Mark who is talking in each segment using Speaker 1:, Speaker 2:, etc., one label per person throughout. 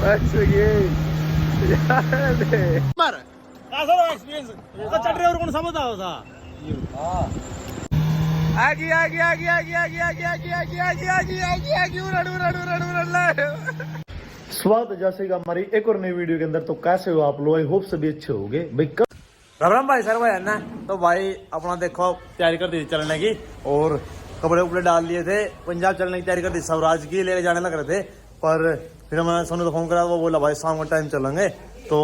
Speaker 1: बस ये
Speaker 2: मर का एक्सपीरियंस तो चढ़ रहे और कौन समझता होता
Speaker 1: आगी आगी आगी आगी आगी आगी आगी आगी आगी आगी आगी आगी उड़ उड़ स्वागत है जैसे हमारी एक और नई वीडियो के अंदर। तो कैसे हो आप लोग? आई होप सभी अच्छे होंगे भाई।
Speaker 2: राम भाई सर भाई है ना। तो भाई अपना देखो तैयारी कर दी थी चलने की और कपड़े उपड़े डाल दिए थे। पंजाब चलने की तैयारी कर दी, स्वराज की लेके जाने लग रहे थे। पर फिर मैंने सोनू को फोन करा, वो बोला भाई शाम का टाइम चलेंगे। तो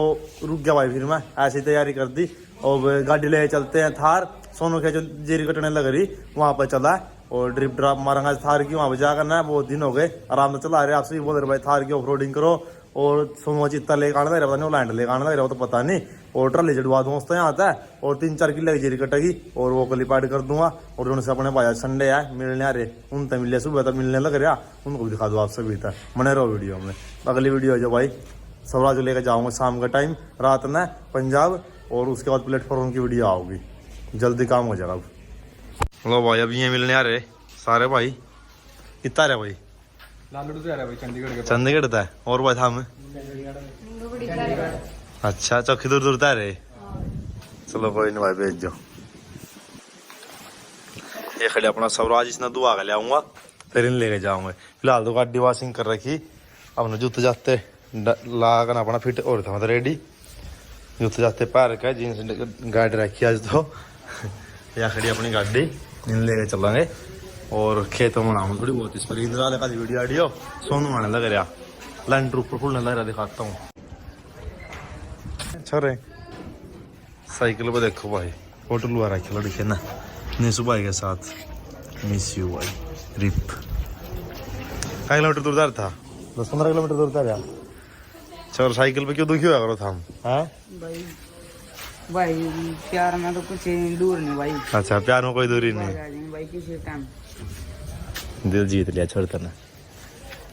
Speaker 2: रुक गया भाई, फिर मैं ऐसी तैयारी कर दी और गाड़ी ले चलते हैं थार। सोनू के जो जीरी कटने लग रही वहां पर चला और ड्रिप ड्रॉप मारेंगे थार की, वहां पर जा करना है। बहुत दिन हो गए आराम से चला रहे, आपसे भी बोल रहे भाई थार की ऑफ रोडिंग करो। और सोनू चित्ता लेकर आने लग रहा, पता नहीं लैंड लेकर आने लग रहा, तो पता नहीं। और ट्रली चढ़वा दूँ यहाँ आता है और 3-4 किलो की जीरी कटेगी और वो क्लिपाइड कर दूंगा। और उनसे अपने भाई संडे है मिलने आ रहे, उनसे मिले सुबह तक मिलने लग रहा, उनको भी दिखा दो आप सभी तक बने रहो वीडियो में। अगली वीडियो जो भाई स्वराज लेकर जाऊंगा शाम का टाइम रात में पंजाब, और उसके बाद प्लेटफॉर्म की वीडियो आओगी, जल्दी काम हो जाएगा। लो भाई अब ये मिलने आ रहे सारे भाई। कितना रहे भाई?
Speaker 1: लालू से आ रहा है भाई,
Speaker 2: चंडीगढ़ था। और भाई था मैं अच्छा चौकी दूर दूर था रहे। चलो कोई नहीं भाई, भेज दो। ये खड़े अपना स्वराज इसने दुआ का ले आऊंगा, फिर इन लेके जाऊंगे। फिलहाल तो गाड़ी वॉशिंग कर रखी, अपने जूते जाते ला कर अपना फिट और था रेडी। जूते जाते पैर का जीन्स गाड़ी रखी आज। तो या खड़ी अपनी गाड़ी इन लेके चलेंगे और खेतों में बनाऊंगा थोड़ी बहुत। इस पर इंद्रा का वीडियो आडियो सोनू आने लग रहा, लैंड ऊपर फुलने लग रहा, दिखाता हूँ। अच्छा रे साइकिल पे देखो भाई, फोटो लुआ रखी लड़के ना नीसू भाई के साथ। मिस यू भाई रिप। कई किलोमीटर दूर था? 10-15 किलोमीटर दूर था। चलो साइकिल पे क्यों दुखी हुआ करो था हम? हाँ
Speaker 3: भाई प्यार में तो कुछ दूर नहीं भाई।
Speaker 2: अच्छा प्यार में कोई दूरी नहीं
Speaker 3: भाई, किसी टाइम
Speaker 2: दिल जीत लिया छोड़ता ना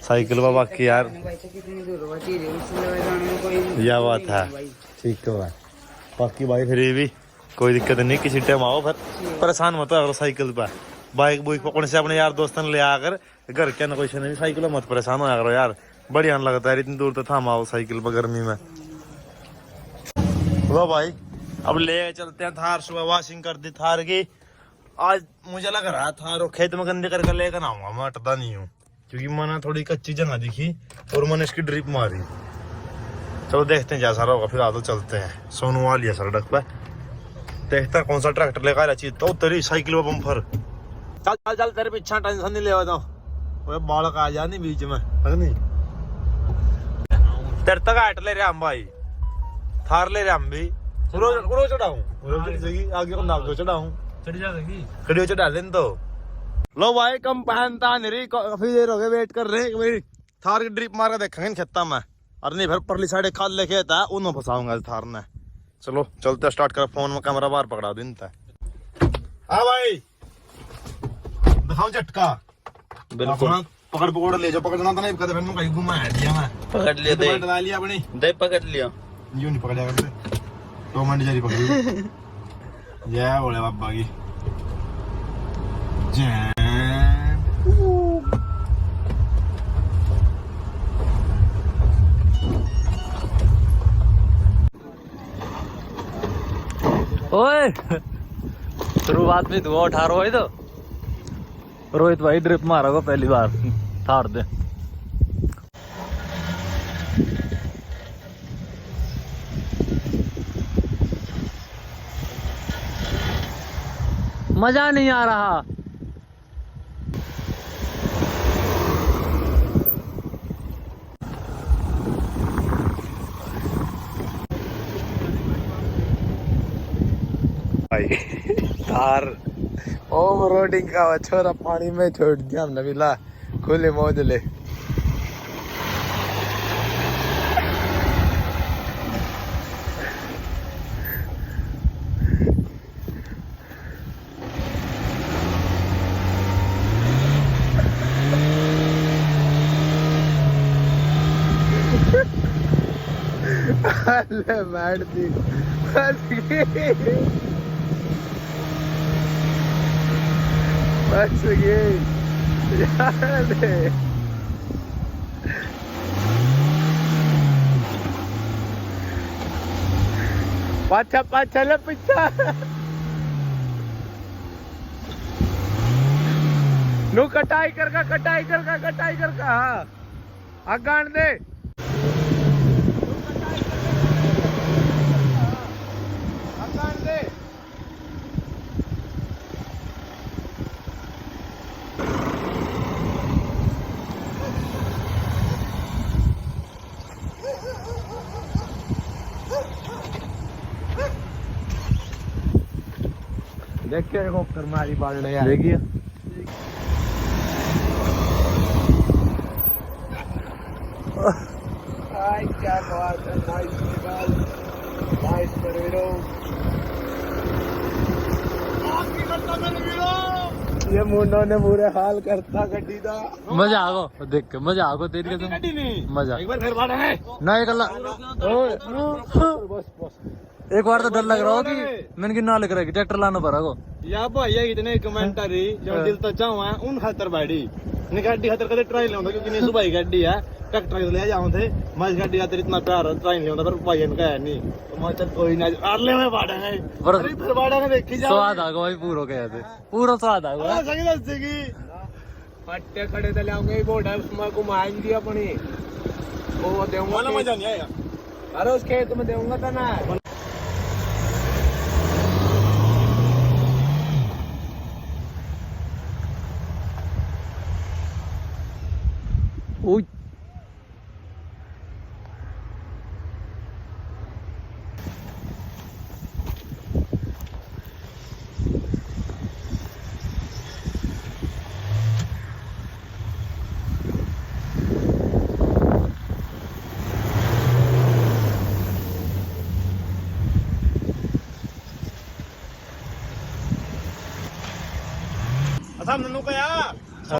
Speaker 2: साइकिल पर। बाकी यार
Speaker 3: भाई तो कितनी दूर हुआ में कोई
Speaker 2: यह बात है, ठीक है। बाकी भाई फिर भी कोई दिक्कत नहीं, किसी टाइम आओ फिर परेशान मत हो साइकिल पर। बाइक बुइक पकड़ने से अपने यार दोस्तों ने ले आकर घर के ना कोई नहीं, साइकिल मत परेशान होया करो यार, बढ़िया लगता है। इतनी दूर तो थाम आओ साइकिल पर गर्मी में। लो भाई अब ले चलते हैं थार। सुबह वॉशिंग कर दी थार की। आज मुझे लग रहा है थार और खेत में गंदे करके लेकर आऊंगा, मैं हटता नहीं हूँ क्योंकि मैंने थोड़ी कच्ची जगह दिखी और मैंने इसकी ड्रिप मारी। चलो देखते हैं जैसा होगा, फिर तो चलते हैं। सोनू आ लिया सड़क पे, देखते हैं कौन सा ट्रैक्टर लेकर आ रहा चीज। तो तेरी साइकिल पे बम्फर चल चल चल, तेरे पीछे टेंशन नहीं ले बालक आ जा नहीं बीच में नहीं। तेरे तक हाइट ले रहे हम भाई, थार ले रहे हम भी। चढ़ाऊं आगे को नाप चढ़ाऊं, खड़ी चढ़ा लें तो। लो भाई कम पहनता नहीं, काफी देर हो गए वेट कर रहे हैं। थार की ड्रिप मार के देखेंगे खेता में, और नहीं फिर परली साइड खाद लेके आता है उन्होंने फंसाऊंगा थार ने। चलो चलते स्टार्ट कर, फोन में कैमरा बाहर पकड़ा दिन था। हाँ भाई दिखाओ झटका। बिल्कुल पकड़ पकड़ ले जो पकड़ना था नहीं, कहते फिर कहीं घुमाया दिया मैं। पकड़ लिया दे, डला लिया अपनी दे, पकड़ लिया। यूं नहीं पकड़िया करते, 2 मिनट जारी पकड़। जय बोले बाबा की जय।
Speaker 4: ओए शुरुआत में धुआं उठा रहा है। तो रोहित भाई ड्रिप मारा पहली बार थार दे। मजा नहीं आ रहा।
Speaker 2: भाई थार ओम रोडिंग का छोरा पानी में छोड़ दिया हमने, मिला खुले मौजले। अरे बैठ दी बस ये यार
Speaker 1: पाछा पाछा ले पीछा नु कटाई कर हाँ अगान दे अगान दे देखिए हेलीकॉप्टर मारी बालने यार
Speaker 4: देखिए
Speaker 1: आई क्या बात है नाइस वीरो ये मुन्नो ने बुरे हाल करता गड्डी दा
Speaker 4: मजा आ गो देख के मजा आ गो तेरी कसम
Speaker 1: गड्डी नहीं
Speaker 4: मजा
Speaker 1: एक बार फिर बाड़ा है
Speaker 4: नहीं कल्ला
Speaker 1: बस
Speaker 4: एक बार तो डर लग रहा हो कि मैंने कि ना लग रहा है कि ट्रैक्टर लाना पड़ा को
Speaker 2: या भैया इतने कमेंटरी जो दिल तो चाहूँ उन खातर बाड़ी ने गाड़ी खातर कदे ट्राई लेंदा क्योंकि नहीं सुबह गाड़ी है ट्रैक्टर ले जाऊं थे मैं गाड़ी खातर इतना प्यार ट्राई लेंदा पर भाई ने कहा नहीं तो मैं चल कोई ना आरले में बाड़ा है अरे फिर बाड़ा ने देखी जा
Speaker 4: स्वाद आ गो भाई पूरा कहे थे पूरा स्वाद आ गो
Speaker 2: सही दसेगी
Speaker 1: पट्टे खड़े तो लाऊंगे बोर्ड उसमें घुमाएंगे अपनी वो देऊंगा
Speaker 2: मजा नहीं आएगा
Speaker 1: अरे उस खेत में देऊंगा तो ना
Speaker 4: ओय
Speaker 2: असा नन्नू कया